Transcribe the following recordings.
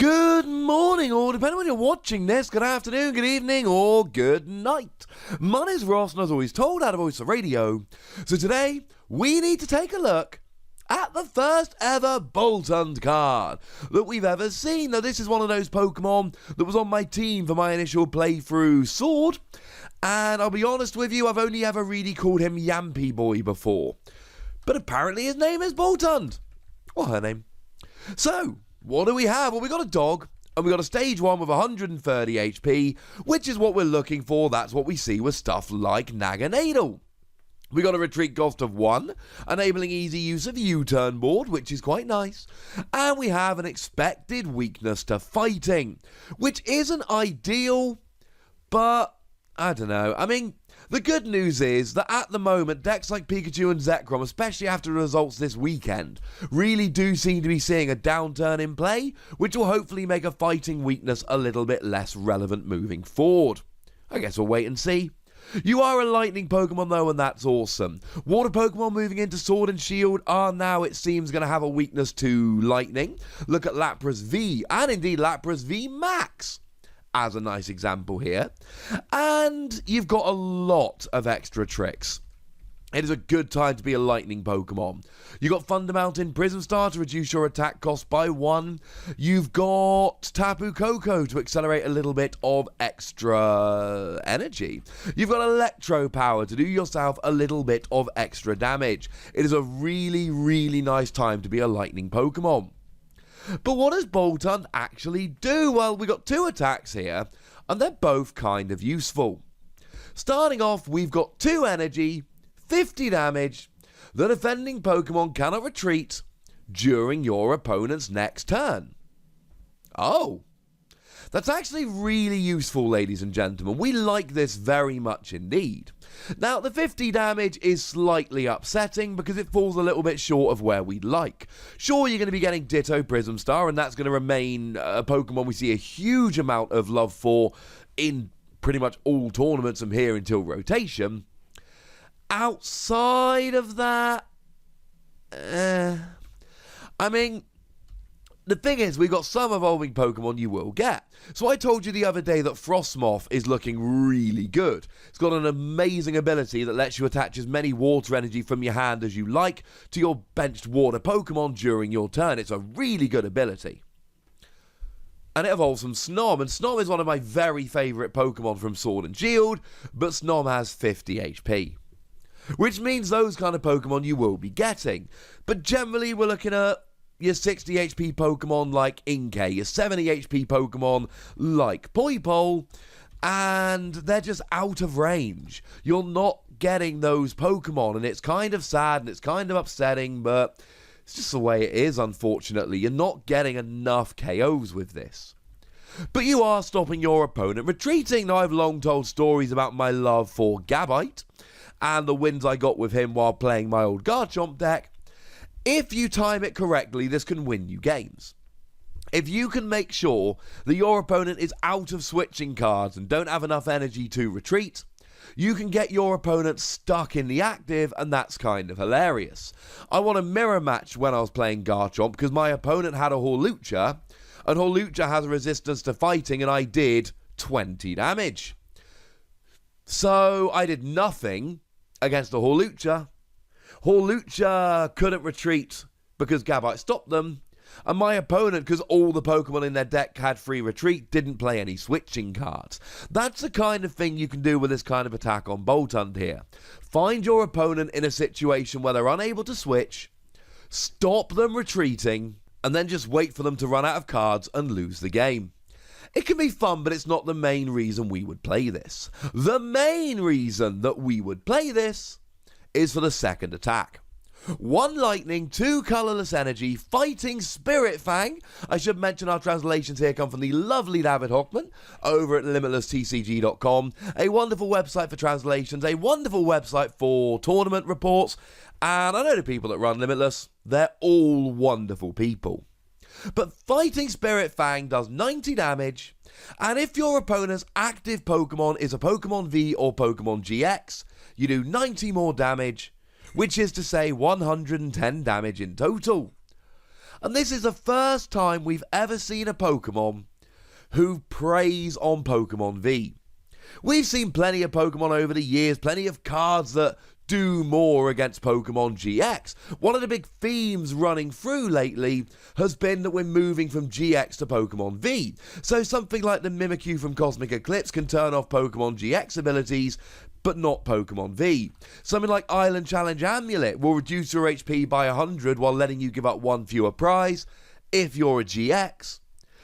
Good morning, or depending on when you're watching this, good afternoon, good evening, or good night. My name's Ross, and as always told, out of Voice of Radio. So today, we need to take a look at the first ever Boltund card that we've ever seen. Now, this is one of those Pokemon that was on my team for my initial playthrough Sword, and I'll be honest with you, I've only ever really called him Yampy Boy before. But apparently his name is Boltund. Or her name. So, what do we have? Well, we got a dog, and we got a stage 1 with 130 HP, which is what we're looking for. That's what we see with stuff like Naganadel. We got a retreat cost of 1, enabling easy use of U-turn board, which is quite nice. And we have an expected weakness to fighting, which isn't ideal, but I don't know. I mean, the good news is that at the moment, decks like Pikachu and Zekrom, especially after the results this weekend, really do seem to be seeing a downturn in play, which will hopefully make a fighting weakness a little bit less relevant moving forward. I guess we'll wait and see. You are a lightning Pokemon though, and that's awesome. Water Pokemon moving into Sword and Shield are now, it seems, going to have a weakness to lightning. Look at Lapras V, and indeed Lapras V Max as a nice example here. And you've got a lot of extra tricks. It is a good time to be a lightning Pokemon. You've got Thunder Mountain Prism Star to reduce your attack cost by 1. You've got Tapu Koko to accelerate a little bit of extra energy. You've got Electro Power to do yourself a little bit of extra damage. It is a really, really nice time to be a lightning Pokemon. But what does Boltund actually do? Well, we got 2 attacks here, and they're both kind of useful. Starting off, we've got 2 energy, 50 damage. The defending Pokemon cannot retreat during your opponent's next turn. Oh, that's actually really useful, ladies and gentlemen. We like this very much indeed. Now, the 50 damage is slightly upsetting because it falls a little bit short of where we'd like. Sure, you're going to be getting Ditto Prism Star, and that's going to remain a Pokemon we see a huge amount of love for in pretty much all tournaments from here until rotation. Outside of that, I mean, the thing is, we've got some evolving Pokemon you will get. So I told you the other day that Frostmoth is looking really good. It's got an amazing ability that lets you attach as many water energy from your hand as you like to your benched water Pokemon during your turn. It's a really good ability. And it evolves from Snom, and Snom is one of my very favourite Pokemon from Sword and Shield, but Snom has 50 HP. Which means those kind of Pokemon you will be getting. But generally we're looking at your 60 HP Pokemon like Inkay, your 70 HP Pokemon like Poipole, and they're just out of range. You're not getting those Pokemon, and it's kind of sad and it's kind of upsetting, but it's just the way it is, unfortunately. You're not getting enough KOs with this. But you are stopping your opponent retreating. Now, I've long told stories about my love for Gabite and the wins I got with him while playing my old Garchomp deck. If you time it correctly, this can win you games. If you can make sure that your opponent is out of switching cards and don't have enough energy to retreat, you can get your opponent stuck in the active, and that's kind of hilarious. I won a mirror match when I was playing Garchomp because my opponent had a Hawlucha, and Hawlucha has a resistance to fighting, and I did 20 damage. So I did nothing against the Hawlucha. Hawlucha couldn't retreat because Gabite stopped them, and my opponent, because all the Pokemon in their deck had free retreat, didn't play any switching cards. That's the kind of thing you can do with this kind of attack on Boltund here. Find your opponent in a situation where they're unable to switch, stop them retreating, and then just wait for them to run out of cards and lose the game. It can be fun, but it's not the main reason we would play this. The main reason that we would play this is for the second attack. 1 lightning, 2 colourless energy, fighting Spirit Fang. I should mention our translations here come from the lovely David Hockman over at limitlesstcg.com. A wonderful website for translations, a wonderful website for tournament reports, and I know the people that run Limitless, they're all wonderful people. But fighting Spirit Fang does 90 damage, and if your opponent's active Pokemon is a Pokemon V or Pokemon GX, you do 90 more damage, which is to say 110 damage in total. And this is the first time we've ever seen a Pokemon who preys on Pokemon V. We've seen plenty of Pokemon over the years, plenty of cards that do more against Pokemon GX. One of the big themes running through lately has been that we're moving from GX to Pokemon V. So something like the Mimikyu from Cosmic Eclipse can turn off Pokemon GX abilities, but not Pokemon V. Something like Island Challenge Amulet will reduce your HP by 100 while letting you give up one fewer prize if you're a GX.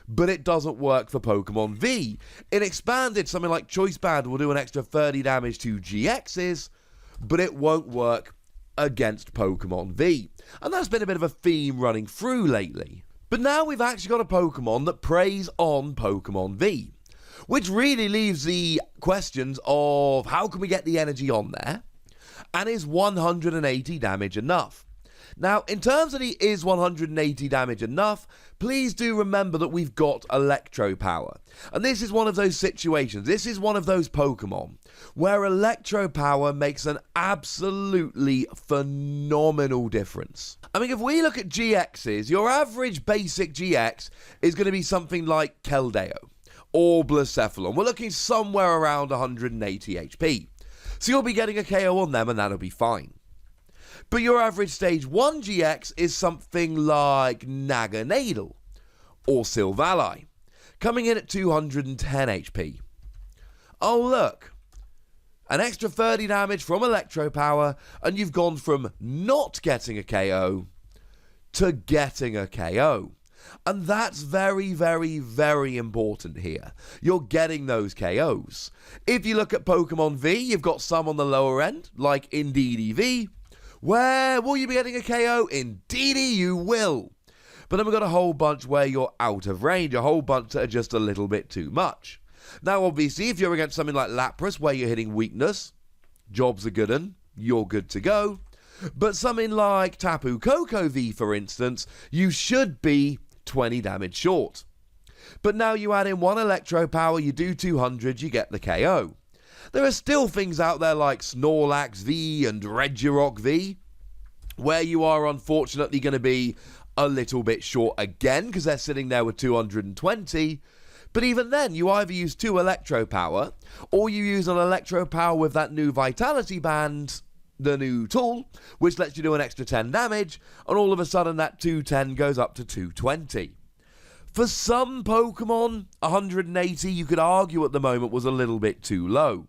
But it doesn't work for Pokemon V. In Expanded, something like Choice Band will do an extra 30 damage to GXs, but it won't work against Pokemon V. And that's been a bit of a theme running through lately. But now we've actually got a Pokemon that preys on Pokemon V, which really leaves the questions of how can we get the energy on there, and is 180 damage enough? Now, in terms of the is 180 damage enough, please do remember that we've got Electro Power. And this is one of those situations, this is one of those Pokemon where Electro Power makes an absolutely phenomenal difference. I mean, if we look at GXs, your average basic GX is going to be something like Keldeo or Blacephalon. We're looking somewhere around 180 HP. So you'll be getting a KO on them and that'll be fine. But your average stage 1 GX is something like Naganadel or Silvally, coming in at 210 HP. Oh look, an extra 30 damage from Electro Power and you've gone from not getting a KO to getting a KO. And that's very, very, very important here. You're getting those KOs. If you look at Pokemon V, you've got some on the lower end, like Indeedee V. Where will you be getting a KO? Indeedee you will. But then we've got a whole bunch where you're out of range, a whole bunch that are just a little bit too much. Now obviously if you're against something like Lapras where you're hitting weakness, job's a good un, you're good to go. But something like Tapu Koko V for instance, you should be 20 damage short. But now you add in one Electro Power, you do 200, you get the KO. There are still things out there like Snorlax V and Regirock V, where you are unfortunately going to be a little bit short again because they're sitting there with 220. But even then, you either use 2 Electro Power, or you use an Electro Power with that new Vitality Band, the new tool, which lets you do an extra 10 damage, and all of a sudden that 210 goes up to 220. For some Pokemon, 180 you could argue at the moment was a little bit too low.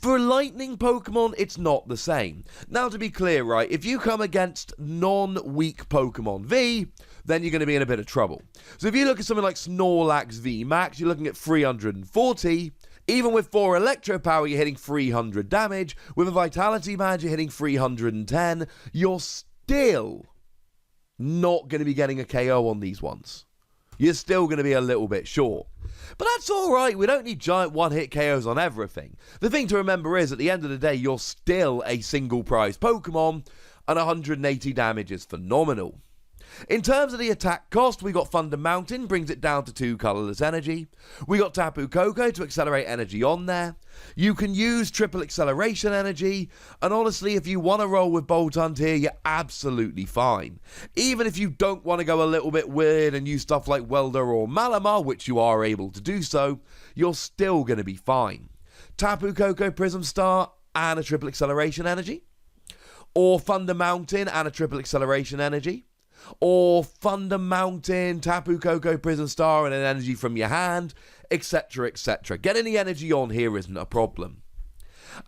For lightning Pokemon, it's not the same. Now to be clear, right, if you come against non-weak Pokemon V, then you're going to be in a bit of trouble. So if you look at something like Snorlax V Max, you're looking at 340. Even with 4 Electro Power, you're hitting 300 damage. With a Vitality Band, you're hitting 310. You're still not going to be getting a KO on these ones. You're still going to be a little bit short. But that's alright, we don't need giant one-hit KOs on everything. The thing to remember is, at the end of the day, you're still a single prize Pokemon, and 180 damage is phenomenal. In terms of the attack cost, we got Thunder Mountain, brings it down to 2 colourless energy. We got Tapu Koko to accelerate energy on there. You can use triple acceleration energy, and honestly, if you want to roll with Boltund here, you're absolutely fine. Even if you don't want to go a little bit weird and use stuff like Welder or Malamar, which you are able to do so, you're still going to be fine. Tapu Koko Prism Star and a triple acceleration energy. Or Thunder Mountain and a triple acceleration energy. Or Thunder Mountain, Tapu Koko Prison Star and an energy from your hand, etc, etc. Getting the energy on here isn't a problem.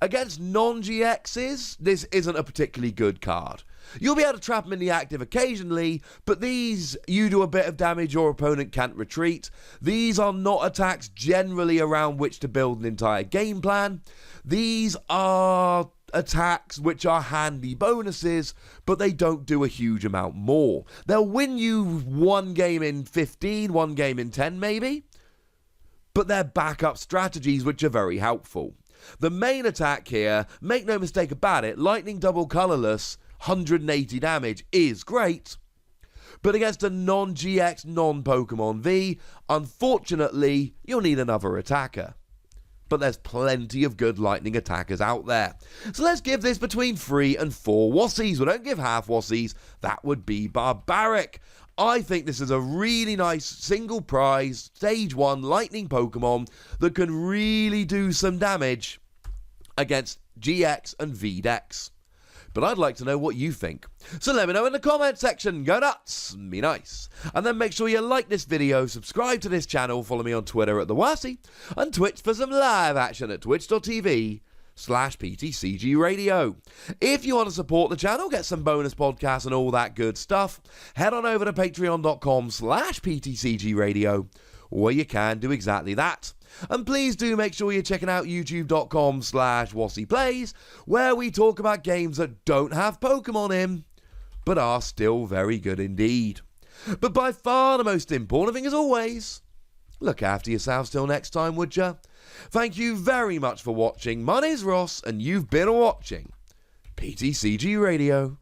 Against non-GXs, this isn't a particularly good card. You'll be able to trap them in the active occasionally, but these, you do a bit of damage, your opponent can't retreat. These are not attacks generally around which to build an entire game plan. These are attacks which are handy bonuses, but they don't do a huge amount more. They'll win you 1 game in 15, 1 game in 10 maybe, but they're backup strategies which are very helpful. The main attack here, make no mistake about it, Lightning Double Colourless, 180 damage is great, but against a non-GX, non-Pokemon V, unfortunately, you'll need another attacker. but there's plenty of good lightning attackers out there. So let's give this between 3 and 4 Wassies. We don't give half Wassies, that would be barbaric. I think this is a really nice single prize, stage 1 lightning Pokemon that can really do some damage against GX and V decks. But I'd like to know what you think. So let me know in the comment section. Go nuts, be nice. And then make sure you like this video, subscribe to this channel, follow me on Twitter at TheWassie, and Twitch for some live action at twitch.tv/PTCGRadio. If you want to support the channel, get some bonus podcasts and all that good stuff, head on over to patreon.com/PTCGRadio, where you can do exactly that. And please do make sure you're checking out youtube.com/WassiePlays, where we talk about games that don't have Pokemon in, but are still very good indeed. But by far the most important thing, as always, look after yourselves till next time, would ya? Thank you very much for watching. My name's Ross, and you've been watching PTCG Radio.